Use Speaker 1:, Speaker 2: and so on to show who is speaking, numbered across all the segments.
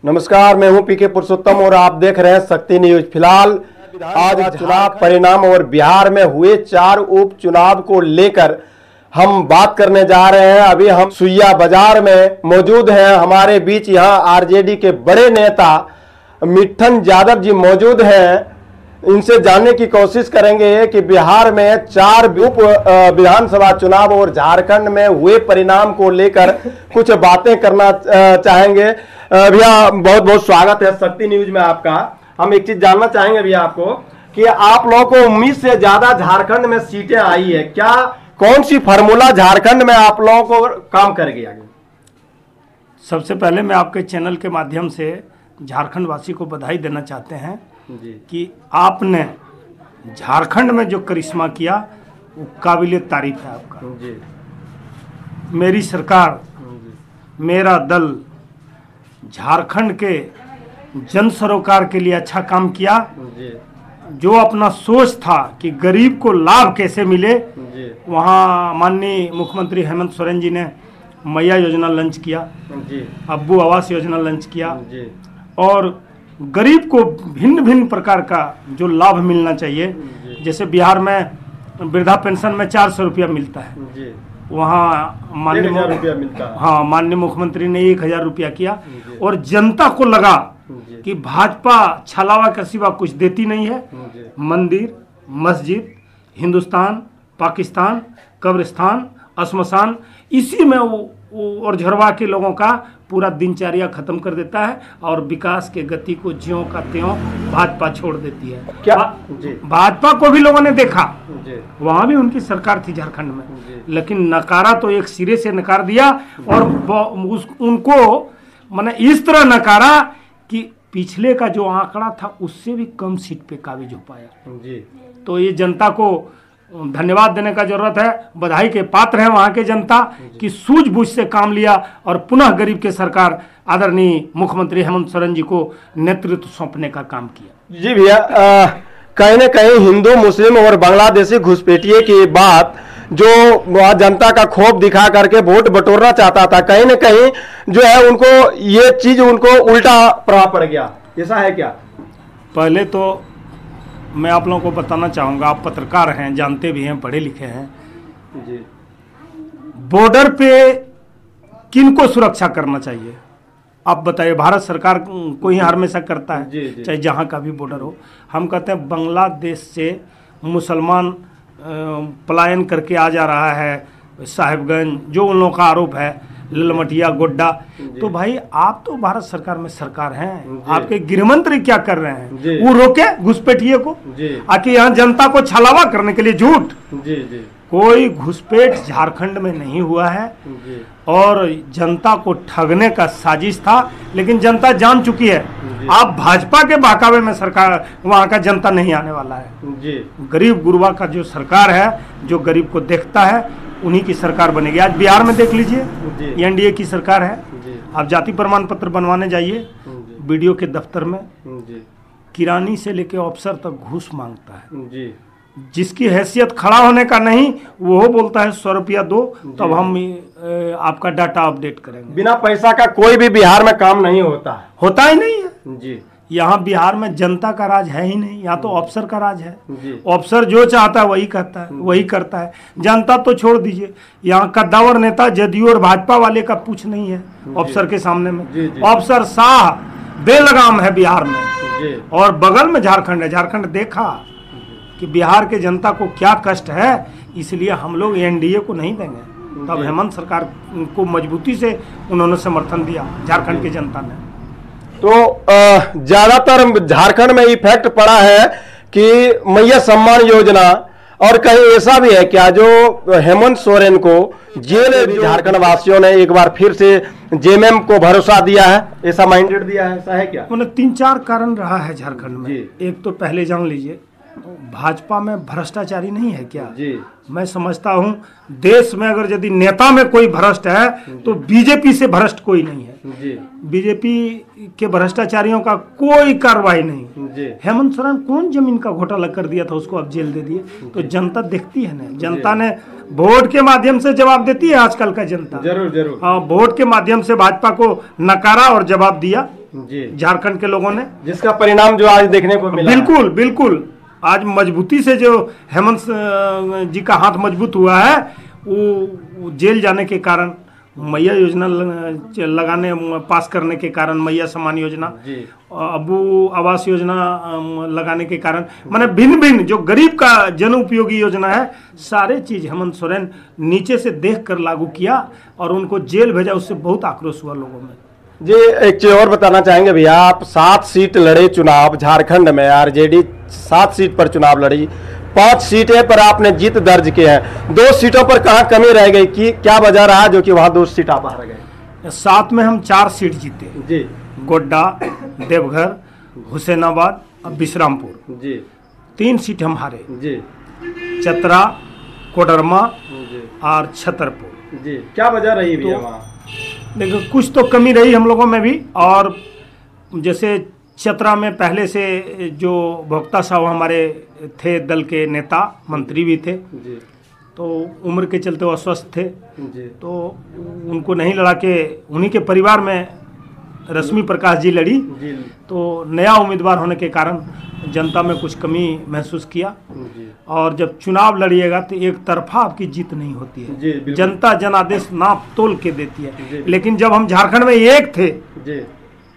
Speaker 1: नमस्कार, मैं हूं पीके पुरुषोत्तम और आप देख रहे हैं शक्ति न्यूज। फिलहाल आज चुनाव परिणाम और बिहार में हुए 4 उपचुनाव को लेकर हम बात करने जा रहे हैं। अभी हम सुइया बाजार में मौजूद हैं। हमारे बीच यहां आरजेडी के बड़े नेता मिट्ठन यादव जी मौजूद हैं। इनसे जानने की कोशिश करेंगे कि बिहार में 4 उप विधानसभा चुनाव और झारखंड में हुए परिणाम को लेकर कुछ बातें करना चाहेंगे। भैया बहुत बहुत स्वागत है शक्ति न्यूज में आपका। हम एक चीज जानना चाहेंगे भैया आपको कि आप लोगों को उम्मीद से ज्यादा झारखंड में सीटें आई है, क्या कौन सी फार्मूला झारखंड में आप लोगों को काम कर गया?
Speaker 2: सबसे पहले मैं आपके चैनल के माध्यम से झारखंड वासी को बधाई देना चाहते हैं
Speaker 1: जी।
Speaker 2: कि आपने झारखंड में जो करिश्मा किया वो काबिले तारीफ है आपका।
Speaker 1: जी।
Speaker 2: मेरी सरकार, मेरा दल झारखंड के जन सरोकार के लिए अच्छा काम किया।
Speaker 1: जी।
Speaker 2: जो अपना सोच था कि गरीब को लाभ कैसे मिले,
Speaker 1: जी।
Speaker 2: वहाँ माननीय मुख्यमंत्री हेमंत सोरेन जी ने मैया योजना लॉन्च किया,
Speaker 1: जी।
Speaker 2: अब्बू आवास योजना लॉन्च किया
Speaker 1: जी।
Speaker 2: और गरीब को भिन्न भिन्न प्रकार का जो लाभ मिलना चाहिए, जैसे बिहार में वृद्धा पेंशन में 400 रुपया मिलता है,
Speaker 1: जी।
Speaker 2: वहाँ माननीय
Speaker 1: 1000 रुपया मिलता है।
Speaker 2: हाँ, माननीय मुख्यमंत्री ने 1000 रुपया किया और जनता को लगा कि भाजपा छलावा के सिवा कुछ देती नहीं है। मंदिर, मस्जिद, हिंदुस्तान, पाकिस्तान, कब्रिस्तान, श्मशान, इसी में वो और झरवा के लोगों का पूरा दिनचर्या खत्म कर देता है और विकास के गति को ज्यों का त्यों भाजपा छोड़ देती है।
Speaker 1: क्या
Speaker 2: भाजपा को भी लोगों ने देखा,
Speaker 1: वहाँ
Speaker 2: भी उनकी सरकार थी झारखंड में, लेकिन नकारा तो एक सिरे से नकार दिया और उनको माने इस तरह नकारा कि पिछले का जो आंकड़ा था उससे भी कम सीट पे काबिज हो पाया।
Speaker 1: जी।
Speaker 2: तो ये जनता को धन्यवाद देने का जरूरत है। बधाई के पात्र हैं वहाँ के जनता कि सूझबूझ से काम लिया और पुनः गरीब के सरकार आदरणीय मुख्यमंत्री हेमंत सोरेन जी को नेतृत्व सौंपने का काम किया।
Speaker 1: जी भैया, कहीं न कहीं हिंदू, मुस्लिम और बांग्लादेशी घुसपैठिए की बात जो वहाँ जनता का खौफ दिखा करके वोट बटोरना चाहता था, कहीं न कहीं जो है उनको ये चीज उनको उल्टा प्रभाव पड़ गया, ऐसा है क्या?
Speaker 2: पहले तो मैं आप लोगों को बताना चाहूँगा, आप पत्रकार हैं, जानते भी हैं, पढ़े लिखे हैं।
Speaker 1: जी।
Speaker 2: बॉर्डर पे किनको सुरक्षा करना चाहिए आप बताइए? भारत सरकार को ही हमेशा करता है।
Speaker 1: जी, जी।
Speaker 2: चाहे जहाँ का भी बॉर्डर हो। हम कहते हैं बांग्लादेश से मुसलमान पलायन करके आ जा रहा है साहिबगंज, जो उन लोगों का आरोप है, ललमटिया, गोड्डा। तो भाई आप तो भारत सरकार में सरकार हैं, आपके गृह मंत्री क्या कर रहे हैं? वो रोके घुसपैठिए को, आके यहाँ जनता को छलावा करने के लिए झूठ। कोई घुसपैठ झारखंड में नहीं हुआ है और जनता को ठगने का साजिश था, लेकिन जनता जान चुकी है। आप भाजपा के बहकावे में सरकार, वहाँ का जनता नहीं आने वाला है। गरीब गुरबा का जो सरकार है, जो गरीब को देखता है, उन्हीं की सरकार बनेगी। आज बिहार में देख लीजिए, एनडीए की सरकार है। आप जाति प्रमाण पत्र बनवाने जाइए बीडीओ के दफ्तर में, किरानी से लेके अफसर तक घूस मांगता है। जिसकी हैसियत खड़ा होने का नहीं, वो बोलता है 100 रुपया दो तब हम आपका डाटा अपडेट करेंगे।
Speaker 1: बिना पैसा का कोई भी बिहार में काम नहीं होता है,
Speaker 2: होता ही नहीं है।
Speaker 1: जी।
Speaker 2: यहाँ बिहार में जनता का राज है ही नहीं, यहाँ तो अफसर का राज है। अफसर जो चाहता है वही कहता है, वही करता है। जनता तो छोड़ दीजिए, यहाँ कद्दावर नेता जदयू और भाजपा वाले का पूछ नहीं है अफसर के सामने में। अफसर शाह बेलगाम है बिहार में और बगल में झारखंड है। झारखंड देखा कि बिहार के जनता को क्या कष्ट है, इसलिए हम लोग एनडीए को नहीं देंगे। तब हेमंत सरकार को मजबूती से उन्होंने समर्थन दिया झारखंड की जनता ने।
Speaker 1: तो ज्यादातर झारखंड में इफेक्ट पड़ा है कि मैया सम्मान योजना, और कहीं ऐसा भी है क्या जो हेमंत सोरेन को जेल भी झारखंड वासियों ने एक बार फिर से जेएमएम को भरोसा दिया है, ऐसा माइंडेड दिया है, ऐसा है क्या?
Speaker 2: मैंने 3-4 कारण रहा है झारखंड में। एक तो पहले जान लीजिए, भाजपा में भ्रष्टाचारी नहीं है क्या?
Speaker 1: जी।
Speaker 2: मैं समझता हूं देश में अगर यदि नेता में कोई भ्रष्ट है तो बीजेपी से भ्रष्ट कोई नहीं है। बीजेपी के भ्रष्टाचारियों का कोई कार्रवाई नहीं। हेमंत सोरेन कौन जमीन का घोटाला कर दिया था, उसको अब जेल दे दिए। तो जनता देखती है ना, जनता ने वोट के माध्यम से जवाब देती है आजकल का जनता।
Speaker 1: जरूर जरूर।
Speaker 2: हाँ, वोट के माध्यम से भाजपा को नकारा और जवाब दिया।
Speaker 1: जी,
Speaker 2: झारखंड के लोगों ने,
Speaker 1: जिसका परिणाम जो आज देखने को मिला।
Speaker 2: बिल्कुल बिल्कुल, आज मजबूती से जो हेमंत जी का हाथ मजबूत हुआ है, वो जेल जाने के कारण, मैया योजना लगाने पास करने के कारण, मैया सम्मान योजना, अबू आवास योजना लगाने के कारण, माने भिन्न भिन्न जो गरीब का जन उपयोगी योजना है, सारे चीज हेमंत सोरेन नीचे से देख कर लागू किया और उनको जेल भेजा। उससे बहुत आक्रोश हुआ लोगों में।
Speaker 1: जी, एक चीज और बताना चाहेंगे भैया, आप 7 सीट लड़े चुनाव झारखंड में, आरजेडी 7 सीट पर चुनाव लड़ी, 5 सीटें पर आपने जीत दर्ज की है, 2 सीटों पर कहाँ कमी रह गई, कि क्या वजह रहा जो कि वहाँ 2 सीट आप हार गए?
Speaker 2: 7 में हम 4 सीट जीते
Speaker 1: जी,
Speaker 2: गोड्डा, देवघर, हुसैनाबाद और बिश्रामपुर
Speaker 1: जी,
Speaker 2: 3 सीट हम हारे
Speaker 1: जी,
Speaker 2: चतरा, कोडरमा
Speaker 1: जी,
Speaker 2: और छतरपुर।
Speaker 1: जी, क्या वजह रही भैया वहाँ?
Speaker 2: देखो, कुछ तो कमी रही हम लोगों में भी, और जैसे चतरा में पहले से जो भोक्ता साहब हमारे थे, दल के नेता मंत्री भी थे,
Speaker 1: जी,
Speaker 2: तो उम्र के चलते वो अस्वस्थ थे,
Speaker 1: जी,
Speaker 2: तो उनको नहीं लड़ा के उन्हीं के परिवार में रश्मि प्रकाश जी लड़ी,
Speaker 1: जी,
Speaker 2: तो नया उम्मीदवार होने के कारण जनता में कुछ कमी महसूस किया।
Speaker 1: जी,
Speaker 2: और जब चुनाव लड़िएगा तो एक तरफा आपकी जीत नहीं होती
Speaker 1: जी,
Speaker 2: है,
Speaker 1: बिल्कुल।
Speaker 2: जनता जनादेश नाप तोल के देती है।
Speaker 1: जी।
Speaker 2: लेकिन जब हम झारखंड में एक थे,
Speaker 1: जी,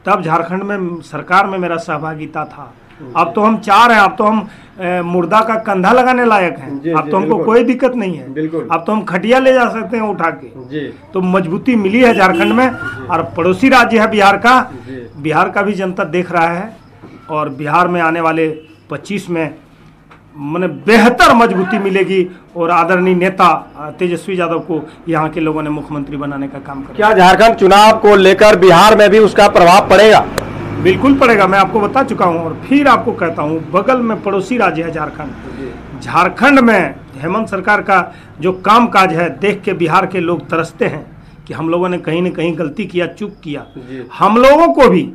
Speaker 2: तब झारखंड में सरकार में मेरा सहभागिता था। अब तो हम 4 हैं, अब तो हम मुर्दा का कंधा लगाने लायक हैं।
Speaker 1: जी,
Speaker 2: अब
Speaker 1: जी,
Speaker 2: तो हमको
Speaker 1: बिल्कुल।
Speaker 2: कोई दिक्कत नहीं है,
Speaker 1: बिल्कुल।
Speaker 2: अब तो हम खटिया ले जा सकते हैं उठा के।
Speaker 1: जी,
Speaker 2: तो मजबूती मिली है झारखंड में। और पड़ोसी राज्य है बिहार का,
Speaker 1: जी,
Speaker 2: बिहार का भी जनता देख रहा है, और बिहार में आने वाले 25 में मैंने बेहतर मजबूती मिलेगी, और आदरणीय नेता तेजस्वी यादव को यहाँ के लोगों ने मुख्यमंत्री बनाने का काम किया।
Speaker 1: क्या झारखंड चुनाव को लेकर बिहार में भी उसका प्रभाव पड़ेगा?
Speaker 2: बिल्कुल पड़ेगा, मैं आपको बता चुका हूँ और फिर आपको कहता हूँ, बगल में पड़ोसी राज्य है झारखंड। झारखंड में हेमंत सरकार का जो कामकाज है देख के बिहार के लोग तरसते हैं कि हम लोगों ने कहीं न कहीं गलती किया, चूक किया। हम लोगों को भी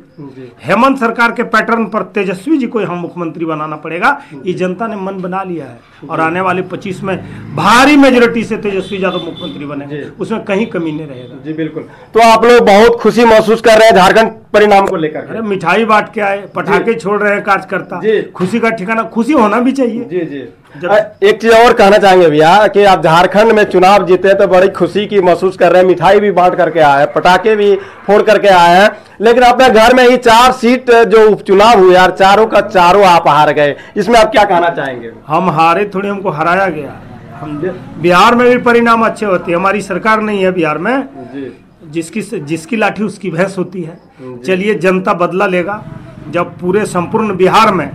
Speaker 2: हेमंत सरकार के पैटर्न पर तेजस्वी जी को हम मुख्यमंत्री बनाना पड़ेगा। ये जनता ने मन बना लिया है, और आने वाले 25 में भारी मेजोरिटी से तेजस्वी यादव मुख्यमंत्री बनेंगे, उसमें कहीं कमी नहीं रहेगा।
Speaker 1: जी बिल्कुल। तो आप लोग बहुत खुशी महसूस कर रहे हैं झारखंड परिणाम को लेकर?
Speaker 2: अरे मिठाई बांट के आए, पटाखे छोड़ रहे हैं कार्यकर्ता, खुशी का ठिकाना, खुशी होना भी चाहिए।
Speaker 1: जी जी। एक चीज और कहना चाहेंगे भैया कि आप झारखंड में चुनाव जीते तो बड़ी खुशी की महसूस कर रहे हैं, मिठाई भी बांट करके आए हैं, पटाखे भी फोड़ करके आए हैं, लेकिन अपने घर में ही 4 सीट जो उपचुनाव हुए यार, चारों का चारों आप हार गए, इसमें आप क्या कहना चाहेंगे?
Speaker 2: हम हारे थोड़ी, हमको हराया गया। हम बिहार में भी परिणाम अच्छे होते हैं, हमारी सरकार नहीं है बिहार में, जिसकी लाठी उसकी भैंस होती है। चलिए, जनता बदला लेगा, जब पूरे संपूर्ण बिहार में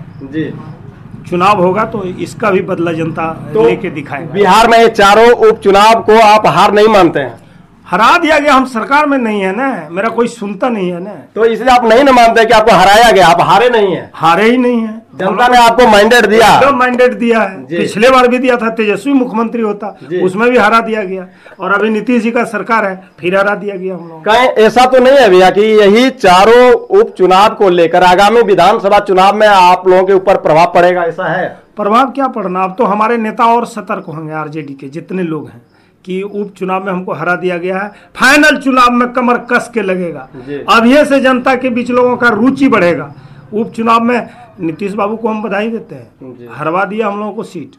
Speaker 2: चुनाव होगा तो इसका भी बदला जनता लेके दिखाएगा।
Speaker 1: बिहार में ये चारों उपचुनाव को आप हार नहीं मानते हैं?
Speaker 2: हरा दिया गया, हम सरकार में नहीं है ना, मेरा कोई सुनता नहीं है ना,
Speaker 1: तो इसलिए आप नहीं ना मानते कि आपको हराया गया? आप हारे नहीं है?
Speaker 2: हारे ही नहीं है,
Speaker 1: जनता ने आपको मैंडेट दिया,
Speaker 2: मैंडेट दिया है। पिछले बार भी दिया था, तेजस्वी मुख्यमंत्री होता, उसमें भी हरा दिया गया, और अभी नीतीश जी का सरकार है, फिर हरा दिया गया हम लोग।
Speaker 1: कहीं ऐसा तो नहीं है भैया कि यही चारों उपचुनाव को लेकर आगामी विधानसभा चुनाव में आप लोगों के ऊपर प्रभाव पड़ेगा, ऐसा है?
Speaker 2: प्रभाव क्या पड़ना, अब तो हमारे नेता और सतर्क होंगे, आरजेडी के जितने लोग हैं, कि उपचुनाव में हमको हरा दिया गया है, फाइनल चुनाव में कमर कस के लगेगा। अभी से जनता के बीच लोगों का रुचि बढ़ेगा। उपचुनाव में नीतीश बाबू को हम बधाई देते हैं, हरवा दिया हम लोगों को सीट,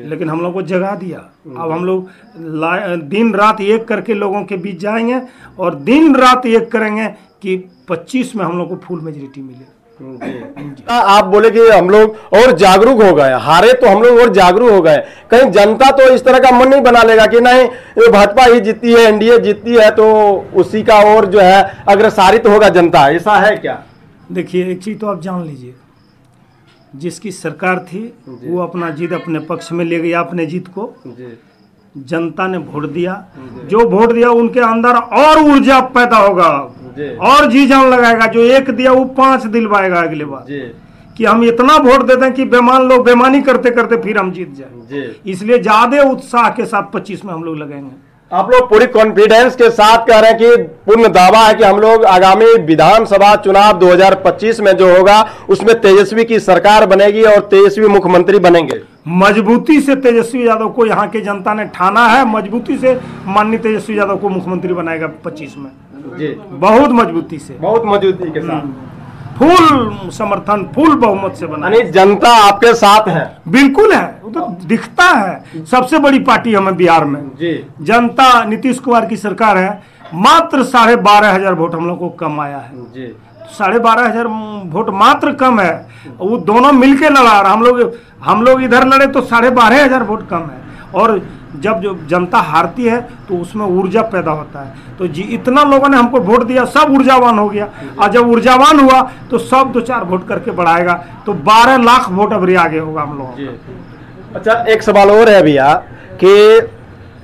Speaker 2: लेकिन हम लोगों को जगा दिया। अब हम लोग दिन रात एक करके लोगों के बीच जाएंगे, और दिन रात एक करेंगे कि 25 में हम लोग को फुल मेजोरिटी मिले।
Speaker 1: आप बोले कि हम लोग और जागरूक हो गए, हारे तो हम लोग और जागरूक हो गए, कहीं जनता तो इस तरह का मन नहीं बना लेगा कि नहीं भाजपा ही जीती है, एनडीए जीती है, तो उसी का और जो है अग्रसारित होगा जनता, ऐसा है क्या?
Speaker 2: देखिए, एक चीज तो आप जान लीजिए, जिसकी सरकार थी वो अपना जीत अपने पक्ष में ले गया, अपने जीत को जनता ने वोट दिया, जो वोट दिया उनके अंदर और ऊर्जा पैदा होगा, और जी जान लगाएगा। जो एक दिया वो 5 दिलवाएगा अगले बार, कि हम इतना वोट देते हैं कि बेमान लोग बेमानी करते करते फिर हम जीत जाए। इसलिए ज्यादा उत्साह के साथ 25 में हम लोग लगेंगे।
Speaker 1: आप लोग पूरी कॉन्फिडेंस के साथ कह रहे हैं कि पूर्ण दावा है कि हम लोग आगामी विधानसभा चुनाव 2025 में जो होगा उसमें तेजस्वी की सरकार बनेगी और तेजस्वी मुख्यमंत्री बनेंगे।
Speaker 2: मजबूती से तेजस्वी यादव को यहाँ के जनता ने ठाना है, मजबूती से माननीय तेजस्वी यादव को मुख्यमंत्री बनाएगा 25 में।
Speaker 1: जी,
Speaker 2: बहुत मजबूती से,
Speaker 1: बहुत मजबूती के साथ।
Speaker 2: फुल समर्थन, फुल बहुमत से बना।
Speaker 1: यानी जनता आपके साथ है?
Speaker 2: बिल्कुल है, वो तो दिखता है। सबसे बड़ी पार्टी हमें बिहार में
Speaker 1: जी।
Speaker 2: जनता, नीतीश कुमार की सरकार है। मात्र 12,500 वोट हम लोग को कम आया है
Speaker 1: जी।
Speaker 2: 12,500 वोट मात्र कम है। वो दोनों मिलके लड़ा रहा, हम लोग इधर लड़े तो 12,500 वोट कम है। और जब जो जनता हारती है तो उसमें ऊर्जा पैदा होता है। तो जी इतना लोगों ने हमको वोट दिया, सब ऊर्जावान हो गया। और जब ऊर्जावान हुआ तो सब 2-4 वोट करके बढ़ाएगा, तो 12 लाख वोट अभी आगे होगा हम लोग।
Speaker 1: अच्छा, एक सवाल और है भैया कि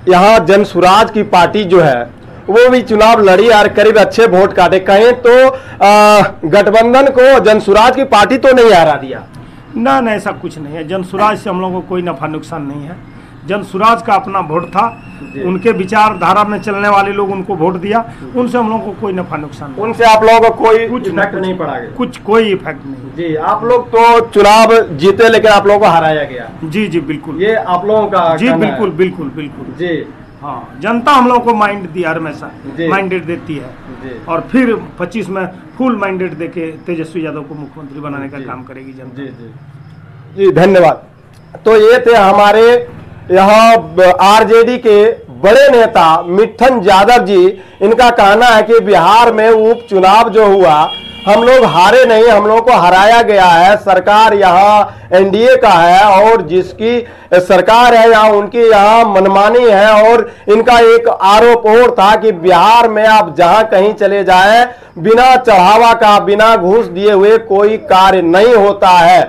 Speaker 1: यहाँ जनसुराज की पार्टी जो है वो भी चुनाव लड़ी और करीब अच्छे वोट काटे। कहें तो गठबंधन को जनसुराज की पार्टी तो नहीं हरा दिया?
Speaker 2: ना, ऐसा कुछ नहीं है। जनसुराज से हम लोगों को कोई नफा नुकसान नहीं है। जनसुराज का अपना वोट था, उनके विचारधारा में चलने वाले लोग उनको वोट दिया, उनसे हम लोगों को कोई नफा नुकसान नहीं।
Speaker 1: उनसे आप लोगों को कोई
Speaker 2: कुछ
Speaker 1: इफेक्ट नहीं पड़ा?
Speaker 2: कोई इफेक्ट नहीं।
Speaker 1: जी, आप लोग तो चुनाव जीते लेकिन आप लोगों को हराया गया।
Speaker 2: जी बिल्कुल,
Speaker 1: ये आप लोगों का
Speaker 2: जी बिल्कुल
Speaker 1: जी।
Speaker 2: हाँ, जनता हम लोगों को माइंड दिया, हमेशा माइंडेड देती है
Speaker 1: जी।
Speaker 2: और फिर 25 में फुल माइंडेड देके तेजस्वी यादव को मुख्यमंत्री बनाने का काम करेगी जनता।
Speaker 1: जी, धन्यवाद। तो ये थे हमारे यहाँ आरजेडी के बड़े नेता मिट्ठन यादव जी। इनका कहना है कि बिहार में उपचुनाव जो हुआ, हम लोग हारे नहीं, हम लोग को हराया गया है। सरकार यहाँ एनडीए का है और जिसकी सरकार है यहाँ उनकी यहाँ मनमानी है। और इनका एक आरोप और था कि बिहार में आप जहां कहीं चले जाएं, बिना चढ़ावा का, बिना घूस दिए हुए कोई कार्य नहीं होता है।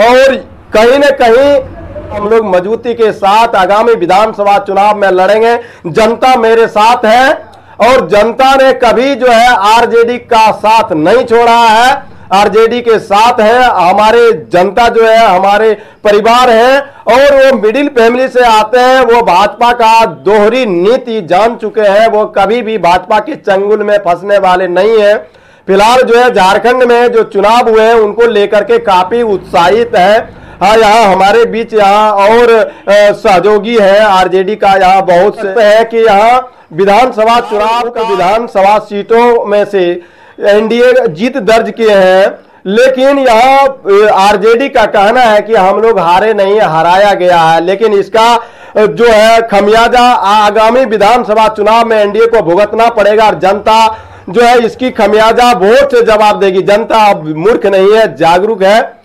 Speaker 1: और कहीं न कहीं हम लोग मजबूती के साथ आगामी विधानसभा चुनाव में लड़ेंगे। जनता मेरे साथ है और जनता ने कभी जो है आरजेडी का साथ नहीं छोड़ा है, आरजेडी के साथ है। हमारे जनता जो है हमारे परिवार है और वो मिडिल फैमिली से आते हैं। वो भाजपा का दोहरी नीति जान चुके हैं, वो कभी भी भाजपा के चंगुल में फंसने वाले नहीं है। फिलहाल जो है झारखंड में जो चुनाव हुए हैं उनको लेकर के काफी उत्साहित है। हाँ, यहाँ हमारे बीच यहाँ और सहयोगी है आरजेडी का, यहाँ बहुत से है कि यहाँ विधानसभा चुनाव का विधानसभा सीटों में से एनडीए जीत दर्ज किए हैं। लेकिन यहाँ आरजेडी का कहना है कि हम लोग हारे नहीं, हराया गया है। लेकिन इसका जो है खमियाजा आगामी विधानसभा चुनाव में एनडीए को भुगतना पड़ेगा और जनता जो है इसकी खमियाजा वोट से जवाब देगी। जनता अब मूर्ख नहीं है, जागरूक है।